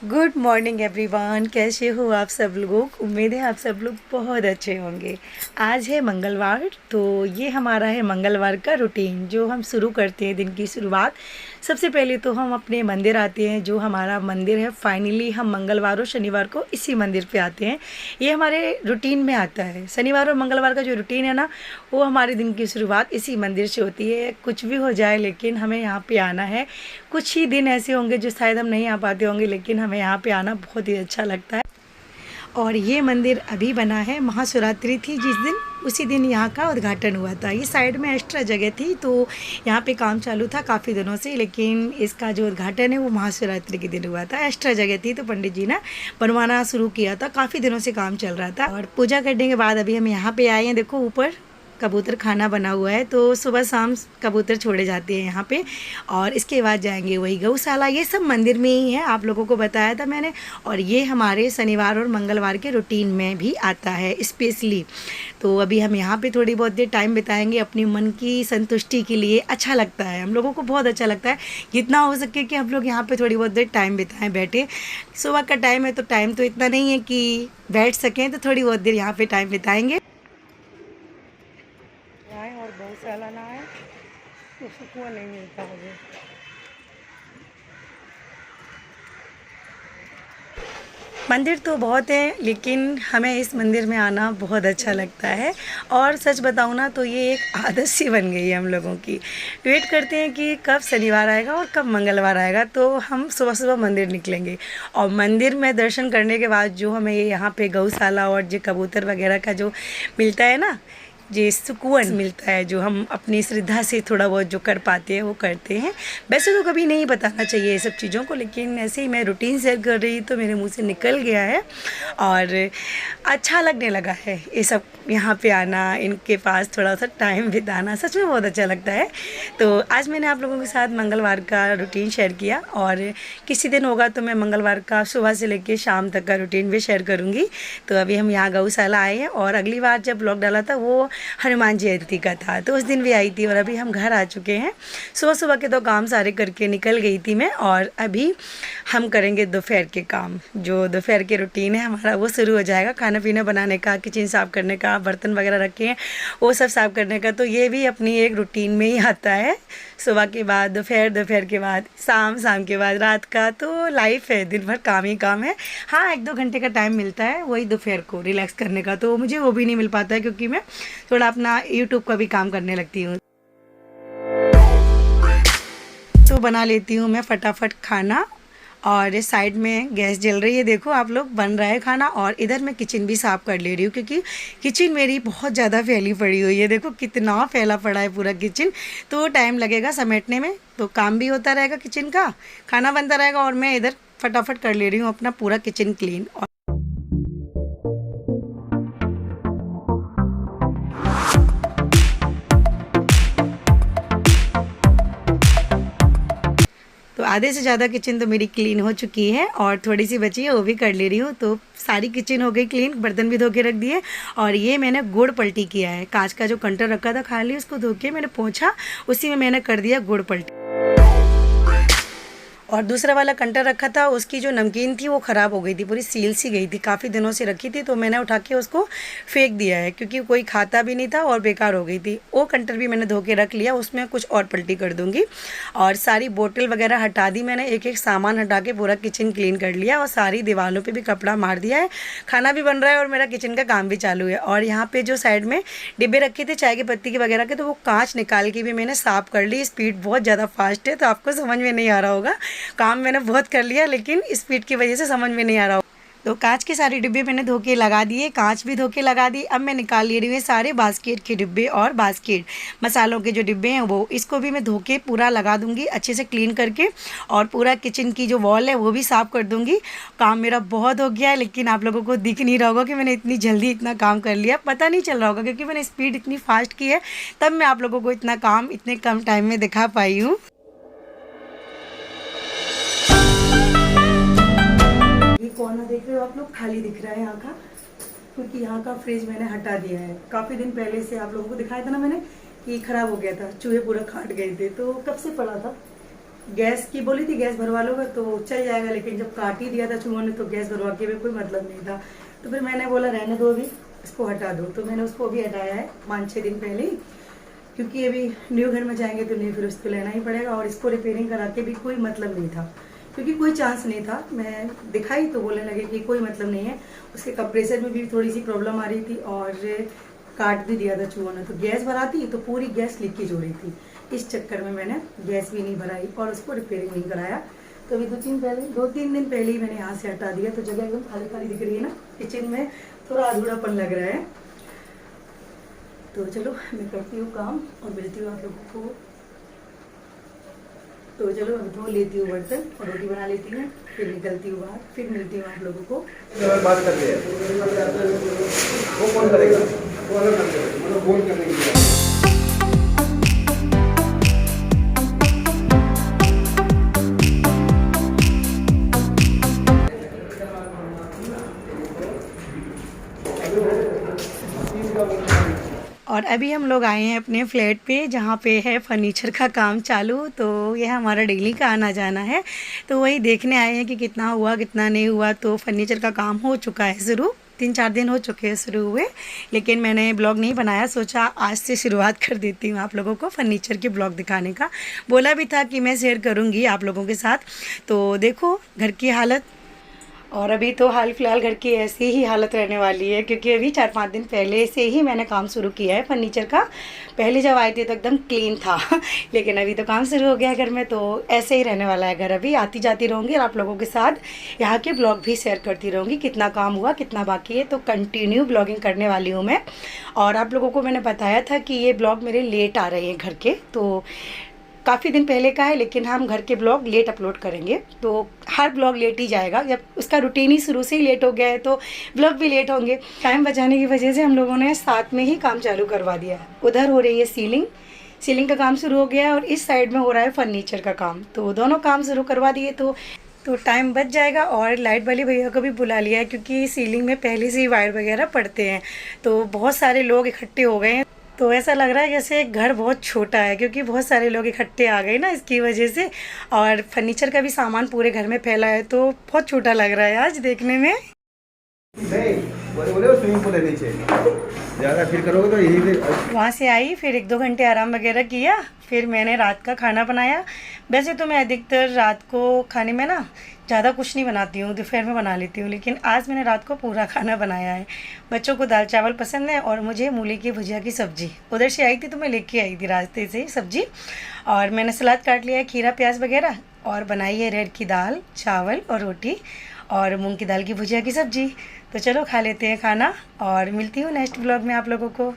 Good morning everyone, कैसे हो आप सब लोग। उम्मीद है आप सब लोग बहुत अच्छे होंगे। आज है मंगलवार, तो ये हमारा है मंगलवार का रूटीन जो हम शुरू करते हैं दिन की शुरुआत। सबसे पहले तो हम अपने मंदिर आते हैं, जो हमारा मंदिर है। फाइनली हम मंगलवार और शनिवार को इसी मंदिर पे आते हैं। ये हमारे रूटीन में आता है। शनिवार और मंगलवार का जो रूटीन है ना, वो हमारे दिन की शुरुआत इसी मंदिर से होती है। कुछ भी हो जाए लेकिन हमें यहाँ पे आना है। कुछ ही दिन ऐसे होंगे जो शायद हम नहीं आ पाते होंगे, लेकिन हमें यहाँ पे आना बहुत ही अच्छा लगता है। और ये मंदिर अभी बना है, महाशिवरात्रि थी जिस दिन, उसी दिन यहाँ का उद्घाटन हुआ था। ये साइड में एक्स्ट्रा जगह थी, तो यहाँ पे काम चालू था काफ़ी दिनों से, लेकिन इसका जो उद्घाटन है वो महाशिवरात्रि के दिन हुआ था। एक्स्ट्रा जगह थी तो पंडित जी ने बनवाना शुरू किया था। काफ़ी दिनों से काम चल रहा था। और पूजा करने के बाद अभी हम यहाँ पे आए हैं। देखो ऊपर कबूतर खाना बना हुआ है, तो सुबह शाम कबूतर छोड़े जाते हैं यहाँ पे। और इसके बाद जाएंगे वही गौशाला। ये सब मंदिर में ही है, आप लोगों को बताया था मैंने। और ये हमारे शनिवार और मंगलवार के रूटीन में भी आता है स्पेशली। तो अभी हम यहाँ पे थोड़ी बहुत देर टाइम बिताएंगे अपनी मन की संतुष्टि के लिए। अच्छा लगता है, हम लोगों को बहुत अच्छा लगता है। जितना हो सके कि हम लोग यहाँ पे थोड़ी बहुत देर टाइम बिताएं बैठे। सुबह का टाइम है तो टाइम तो इतना नहीं है कि बैठ सकें, तो थोड़ी बहुत देर यहाँ पे टाइम बिताएंगे। आए और गौशाला ना आए तो सुकून नहीं मिलता मुझे। मंदिर तो बहुत है, लेकिन हमें इस मंदिर में आना बहुत अच्छा लगता है। और सच बताऊँ ना तो ये एक आदत सी बन गई है हम लोगों की। वेट करते हैं कि कब शनिवार आएगा और कब मंगलवार आएगा, तो हम सुबह सुबह मंदिर निकलेंगे। और मंदिर में दर्शन करने के बाद जो हमें यहाँ पे गौशाला और जो कबूतर वगैरह का जो मिलता है ना, जो सुकून मिलता है, जो हम अपनी श्रद्धा से थोड़ा बहुत जो कर पाते हैं वो करते हैं। वैसे तो कभी नहीं बताना चाहिए ये सब चीज़ों को, लेकिन ऐसे ही मैं रूटीन शेयर कर रही तो मेरे मुंह से निकल गया है। और अच्छा लगने लगा है ये सब यहाँ पे आना, इनके पास थोड़ा सा टाइम बिताना सच में बहुत अच्छा लगता है। तो आज मैंने आप लोगों के साथ मंगलवार का रूटीन शेयर किया, और किसी दिन होगा तो मैं मंगलवार का सुबह से लेकर शाम तक का रूटीन भी शेयर करूँगी। तो अभी हम यहाँ गौशाला आए हैं, और अगली बार जब ब्लॉग डाला था वो हनुमान जयंती का था, तो उस दिन भी आई थी। और अभी हम घर आ चुके हैं। सुबह सुबह के तो काम सारे करके निकल गई थी मैं, और अभी हम करेंगे दोपहर के काम। जो दोपहर के रूटीन है हमारा वो शुरू हो जाएगा। खाना पीना बनाने का, किचन साफ़ करने का, बर्तन वगैरह रखे हैं वो सब साफ़ करने का, तो ये भी अपनी एक रूटीन में ही आता है। सुबह के बाद दोपहर, दोपहर के बाद शाम, शाम के बाद रात का, तो लाइफ है, दिन भर काम ही काम है। हाँ, 1-2 घंटे का टाइम मिलता है वही दोपहर को रिलैक्स करने का, तो मुझे वो भी नहीं मिल पाता है, क्योंकि मैं थोड़ा अपना यूट्यूब का भी काम करने लगती हूँ। तो बना लेती हूँ मैं फटाफट खाना। और साइड में गैस जल रही है, देखो आप लोग, बन रहा है खाना। और इधर मैं किचन भी साफ़ कर ले रही हूँ, क्योंकि किचन मेरी बहुत ज़्यादा फैली पड़ी हुई है। देखो कितना फैला पड़ा है पूरा किचन, तो टाइम लगेगा समेटने में। तो काम भी होता रहेगा किचन का, खाना बनता रहेगा, और मैं इधर फटाफट कर ले रही हूँ अपना पूरा किचन क्लीन। तो आधे से ज़्यादा किचन तो मेरी क्लीन हो चुकी है, और थोड़ी सी बची है वो भी कर ले रही हूँ। तो सारी किचन हो गई क्लीन, बर्तन भी धो के रख दिए। और ये मैंने गुड़ पलटी किया है, कांच का जो कंटर रखा था खाली उसको धो के मैंने पोंछा, उसी में मैंने कर दिया गुड़ पलटी। और दूसरा वाला कंटर रखा था, उसकी जो नमकीन थी वो ख़राब हो गई थी, पूरी सील सी गई थी, काफ़ी दिनों से रखी थी, तो मैंने उठा के उसको फेंक दिया है, क्योंकि कोई खाता भी नहीं था और बेकार हो गई थी। वो कंटर भी मैंने धो के रख लिया, उसमें कुछ और पलटी कर दूँगी। और सारी बोतल वगैरह हटा दी मैंने, एक एक सामान हटा के पूरा किचन क्लीन कर लिया, और सारी दीवारों पर भी कपड़ा मार दिया है। खाना भी बन रहा है और मेरा किचन का काम भी चालू है। और यहाँ पर जो साइड में डिब्बे रखे थे चाय की पत्ती के वगैरह के, तो वो काँच निकाल के भी मैंने साफ़ कर ली। स्पीड बहुत ज़्यादा फास्ट है, तो आपको समझ में नहीं आ रहा होगा, काम मैंने बहुत कर लिया, लेकिन स्पीड की वजह से समझ में नहीं आ रहा। तो कांच के सारे डिब्बे मैंने धो के लगा दिए, कांच भी धो के लगा दी। अब मैं निकाल ले रही हूँ सारे बास्केट के डिब्बे, और बास्केट मसालों के जो डिब्बे हैं वो, इसको भी मैं धो के पूरा लगा दूंगी अच्छे से क्लीन करके। और पूरा किचन की जो वॉल है वो भी साफ़ कर दूंगी। काम मेरा बहुत हो गया है, लेकिन आप लोगों को दिख नहीं रहा होगा कि मैंने इतनी जल्दी इतना काम कर लिया, पता नहीं चल रहा होगा, क्योंकि मैंने स्पीड इतनी फास्ट की है, तब मैं आप लोगों को इतना काम इतने कम टाइम में दिखा पाई हूँ। ये कॉर्नर देख रहे हो आप लोग, खाली दिख रहा है यहाँ का, क्योंकि यहाँ का फ्रिज मैंने हटा दिया है। काफ़ी दिन पहले से आप लोगों को दिखाया था ना मैंने कि ख़राब हो गया था, चूहे पूरा काट गए थे, तो कब से पड़ा था, गैस की बोली थी गैस भरवा लोगे तो चल जाएगा, लेकिन जब काट ही दिया था चूहों ने तो गैस भरवा के भी कोई मतलब नहीं था। तो फिर मैंने बोला रहने दो, अभी इसको हटा दो। तो मैंने उसको भी हटाया है 5-6 दिन पहले ही, क्योंकि अभी न्यू घर में जाएंगे तो न्यू फिर उसको लेना ही पड़ेगा, और इसको रिपेयरिंग करा के भी कोई मतलब नहीं था, क्योंकि कोई चांस नहीं था। मैं दिखाई तो बोलने लगे कि कोई मतलब नहीं है। उसके कंप्रेसर में भी थोड़ी सी प्रॉब्लम आ रही थी, और काट भी दिया था चूहों ने, तो गैस भराती तो पूरी गैस लीकेज हो रही थी। इस चक्कर में मैंने गैस भी नहीं भराई और उसको रिपेयरिंग नहीं कराया। तो अभी 2-3 दिन पहले ही मैंने यहाँ से हटा दिया, तो जगह एकदम खाली खाली दिख रही है ना, किचन में थोड़ा अधूरापन लग रहा है। तो चलो मैं करती हूँ काम और मिलती हूँ आप लोगों को। तो चलो अब धो लेती हूँ बर्तन और रोटी बना लेती हूँ, फिर निकलती हूँ बाहर, फिर मिलती हूँ आप लोगों को। बात करते हैं वो कौन करेगा, वो अलग कर देगा, मतलब बोल करने की बात। और अभी हम लोग आए हैं अपने फ्लैट पे, जहाँ पे है फर्नीचर का काम चालू। तो यह हमारा डेली का आना जाना है, तो वही देखने आए हैं कि कितना हुआ कितना नहीं हुआ। तो फर्नीचर का काम हो चुका है शुरू, 3-4 दिन हो चुके हैं शुरू हुए, लेकिन मैंने ब्लॉग नहीं बनाया। सोचा आज से शुरुआत कर देती हूँ आप लोगों को फर्नीचर के ब्लॉग दिखाने का। बोला भी था कि मैं शेयर करूँगी आप लोगों के साथ। तो देखो घर की हालत, और अभी तो हाल फिलहाल घर की ऐसी ही हालत रहने वाली है, क्योंकि अभी 4-5 दिन पहले से ही मैंने काम शुरू किया है फर्नीचर का। पहले जब आए थे तो एकदम क्लीन था लेकिन अभी तो काम शुरू हो गया है घर में, तो ऐसे ही रहने वाला है घर। अभी आती जाती रहूँगी और आप लोगों के साथ यहाँ के ब्लॉग भी शेयर करती रहूँगी, कितना काम हुआ कितना बाकी है। तो कंटिन्यू ब्लॉगिंग करने वाली हूँ मैं। और आप लोगों को मैंने बताया था कि ये ब्लॉग मेरे लेट आ रहे हैं घर के, तो काफ़ी दिन पहले का है, लेकिन हम घर के ब्लॉग लेट अपलोड करेंगे। तो हर ब्लॉग लेट ही जाएगा, जब उसका रूटीन ही शुरू से ही लेट हो गया है तो ब्लॉग भी लेट होंगे। टाइम बचाने की वजह से हम लोगों ने साथ में ही काम चालू करवा दिया। उधर हो रही है सीलिंग का काम शुरू हो गया है, और इस साइड में हो रहा है फर्नीचर का काम। तो दोनों काम शुरू करवा दिए तो टाइम बच जाएगा। और लाइट वाले भैया को भी बुला लिया है, क्योंकि सीलिंग में पहले से ही वायर वगैरह पड़ते हैं, तो बहुत सारे लोग इकट्ठे हो गए हैं। तो ऐसा लग रहा है जैसे घर बहुत छोटा है, क्योंकि बहुत सारे लोग इकट्ठे आ गए ना इसकी वजह से। और फर्नीचर का भी सामान पूरे घर में फैला है, तो बहुत छोटा लग रहा है आज देखने में। नहीं बोले स्विमिंग पूल है नीचे, ज़्यादा फिर करोगे तो यही फिर। वहाँ से आई, फिर 1-2 घंटे आराम वगैरह किया, फिर मैंने रात का खाना बनाया। वैसे तो मैं अधिकतर रात को खाने में ना ज़्यादा कुछ नहीं बनाती हूँ, दोपहर में बना लेती हूँ, लेकिन आज मैंने रात को पूरा खाना बनाया है। बच्चों को दाल चावल पसंद है, और मुझे मूली की भुजिया की सब्ज़ी उधर से आई थी तो मैं लेके आई थी रास्ते से सब्ज़ी। और मैंने सलाद काट लिया है, खीरा प्याज वगैरह, और बनाई है अरहर की दाल चावल और रोटी, और मूंग की दाल की भुजिया की सब्ज़ी। तो चलो खा लेते हैं खाना, और मिलती हूँ नेक्स्ट ब्लॉग में आप लोगों को।